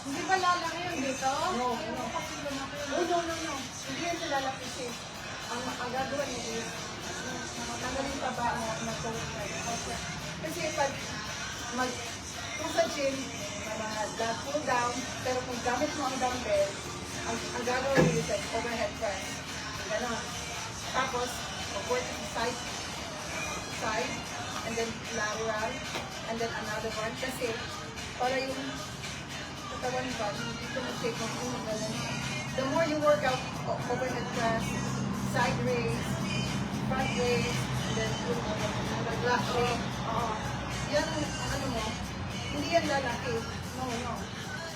Hindi ba lalaki yun dito? No, Ayun, no. kasi lumaki yun. Oh, no. Hindi yan sila lalaki sis. Ang gagawin niya is, tanggalin pa ba mo na okay. Kasi pag kung sa gym, lat pull down, pero kung gamit mo ang dumbbell, ang gagawin niya is like overhead press. Ganon. Tapos, work side, and then lateral, and then another one. Kasi, para yung katawan ba, hindi ko na-take mo kung magalan. The more you work out overhead press, side raise, front raise, and then lat raise, yan ang ano mo, hindi yan lalaki. No.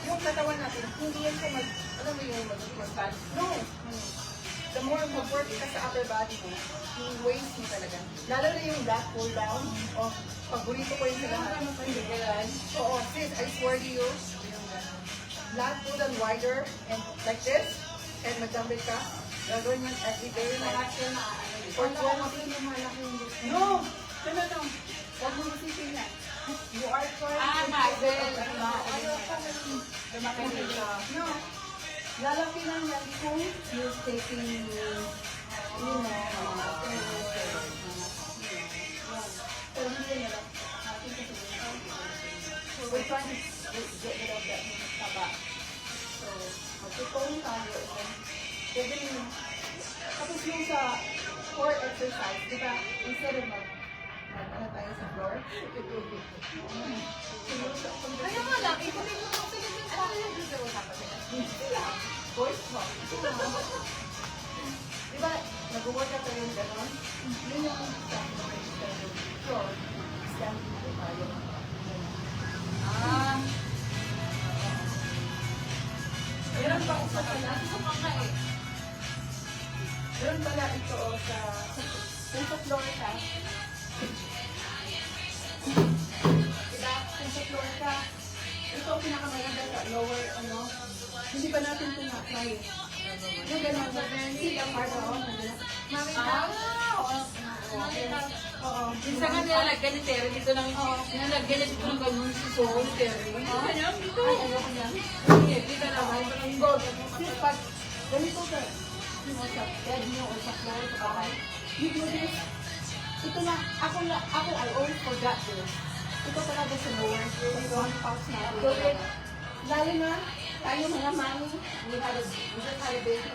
Yung katawan natin, hindi yan siya alam mo yung mag-bad? No. The more mag-work ka sa upper body mo, yung waist mo talaga. Lalo na yung lat pull down, o paborito ko yung sila. Oo, sis, I swear to you, lat pull down wider, and like this, and mag-dumbbell ka, gagawin mo every day. Or no! Huwag mo isipin yan. You are trying No. Lalaki lang yan kung you're taking, pero hindi yan lang. So we're trying to get rid of that taba. So, magpipone tayo. Pwede nyo. Tapos yung sa core exercise, di ba, instead of ano tayo sa floor? Kaya nga lang, ikutin mo lang sila dun sa Voice mo. Di ba, nag-work ka tayo yung gano'n? Yun yung stand mo kayo sa floor. Stand mo tayo. Meron pa isa pala. Meron pala ito sa floor ka. Diba? Kung sa floor ka, ito ang pinakamaganda sa lower, hindi pa natin pinakay. Yung gano'n, hindi ang part of Mami ka? Oo. Minsan nga nilalagyan ni Terry dito ng nilalagyan niya dito ng ganun si Soul, Terry. Ganyan, dito. Ay, ayoko niya. Dito naman. Gold. Pag ganito ka, sa bed niyo o sa floor, sa bahay, you do this. Ito na, ako, I always forgot this. Ito talaga sa lower, sa one pouch natin. Lalo na, tayo mga mami, we just had a baby,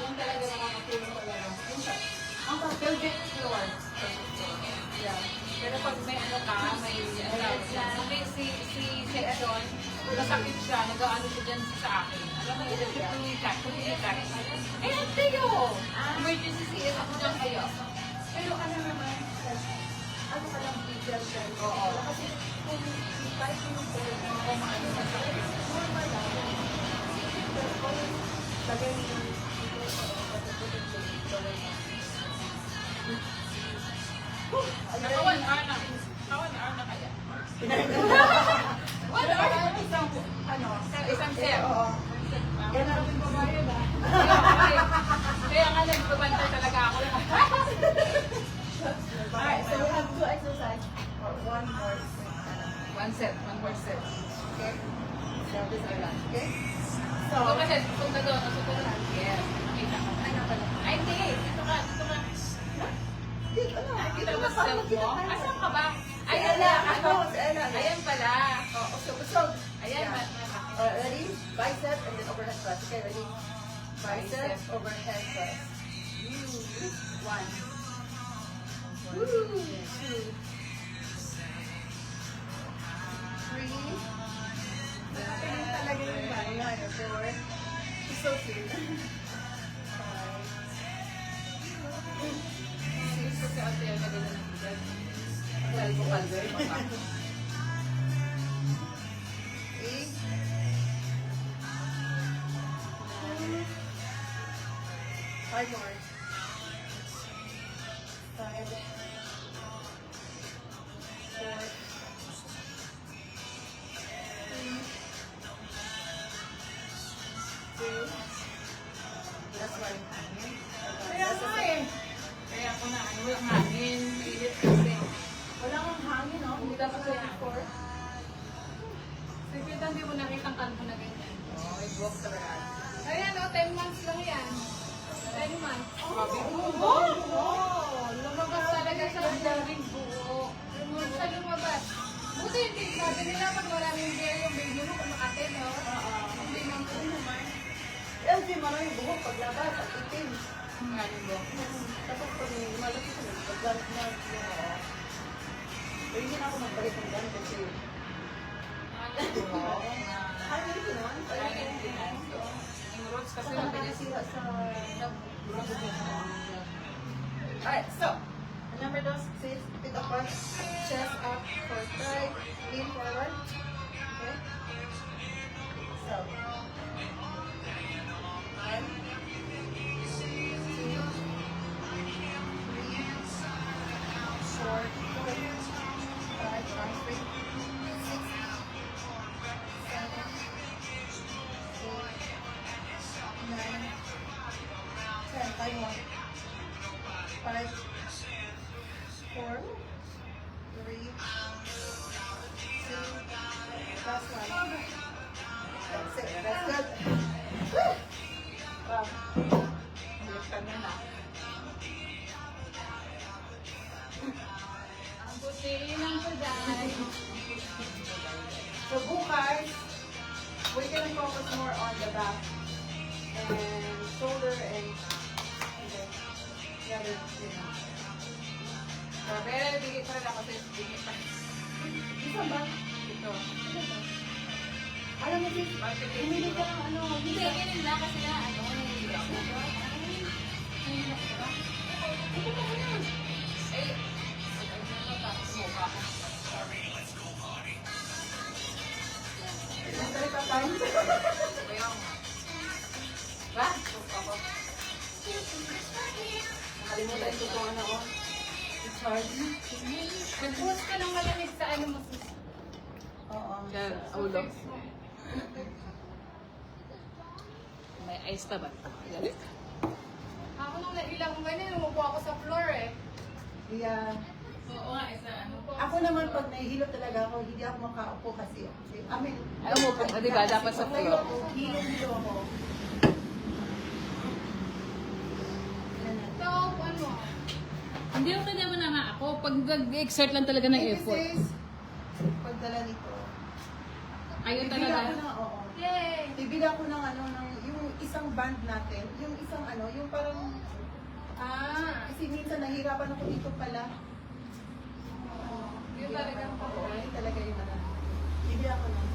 yung talaga nakakatulong talaga. Ang pelvic floor. Yeah. Pero pag may ano ka, may si section, nasakit siya, nag-ano siya dyan sa akin. Alam mo, tumikat. Eh, tayo! Emergency CS ako dyan kayo. Pero ano naman, ano ka lang teacher dyan? Oo. Kasi kung kahit yung kung ano na sa normal lang. Pero kung lagay mo Naka 1 hour na. Naka 1 hour na kaya. 1 hour? Isang set. Oo. Yan na rin babayad ah. Kaya nga nagbabantay talaga ako. Alright, so we have two exercises or one more. One more set. Okay? So this is that. Okay? So, Ito kasi, punta doon, nasutunan. Yes. Nakita ko. Ay, hindi. Dito ka. dito na. Dito ba sa mo? Asan ka ba? Ayan na. Ella. Ayan pala. Oh, so, Ayan. yeah. Ready? Bicep and then overhead press. Okay, ready? Bicep, overhead press. 1. 2. 3. Ganun talaga yung bahay. 4. She's so cute. 5. 6. Kasi ate, yung nagano ng bigat. Dahil ko kalver, mapa. 8. 5 more. 5. 4. 3. 2. Last one. Kaya nga eh. Kaya ako na, ano yung hangin. Pilit kasi. Wala kang hangin, no? Hindi ka pa sa 4. Sige, hindi mo nakitang kanto na Buwak talaga. Ayan o, 10 months lang yan. 10 months. Grabe. Oh, lumabas talaga siya ng daming buo. Siya lumabas. Buti hindi, sabi nila pag maraming beer yung baby mo, kumakate, no? Hindi naman po naman. LG, maraming buhok paglabas, at itim. Maraming buwak. Tapos pag malaki ko na, paglabas na yung pero hindi na ako magbalik ng gan kasi ay, hindi naman. Yung roots kasi Kasi mabilis. nakakasira sa Alright, so remember those six feet apart, chest up for stride, lean forward. Okay? So 1, 2, 3, 4, 5, arms straight, 6, 7, 8, 9, 10. Time 1, 5, 4, 3, 2, last one. That's it. That's good. Wow. Balik ka na na. Ang buti lang ko dahil. So bukas, we can focus more on the back and shoulder and the other, you know. Pero bigay pa rin ako sa bigay pa. Isa ba? Ito. Alam mo, sis, Bakit humili ka ng ano, Hindi, ganun lang kasi na, ano, nahihilo ako. Eh, tapos mukha ko. Nagtali pa tayo. Kaya nga. Ba? Mukha ko. Nakalimutan ko kung ano ko. It's hard. Nag-post ka ng malamig sa ano mo, sis. Oo. Yan, ulo. May ice na ba? Galit. Ako nung nailang ganyan, umupo ako sa floor eh. Yeah. Oo nga, isa ano. Ako naman, pag nahihilo talaga ako, hindi ako makaupo kasi. I mean, Ay, umupo ka, di ba? Dapat sa pag floor. ako, hilo ako. Yan na. So, ano, Hindi ako naman na nga ako. Pag nag-exert lang talaga ng This effort. is pagdala nito. Ayun Bibila ko talaga. ng, oo. yay! Bibila ko ng ano, ng, yung isang band natin, yung isang ano, yung parang, kasi minsan nahirapan ako dito pala. Yun talagang Oo, yun talaga yung ano. Bibila ko ng,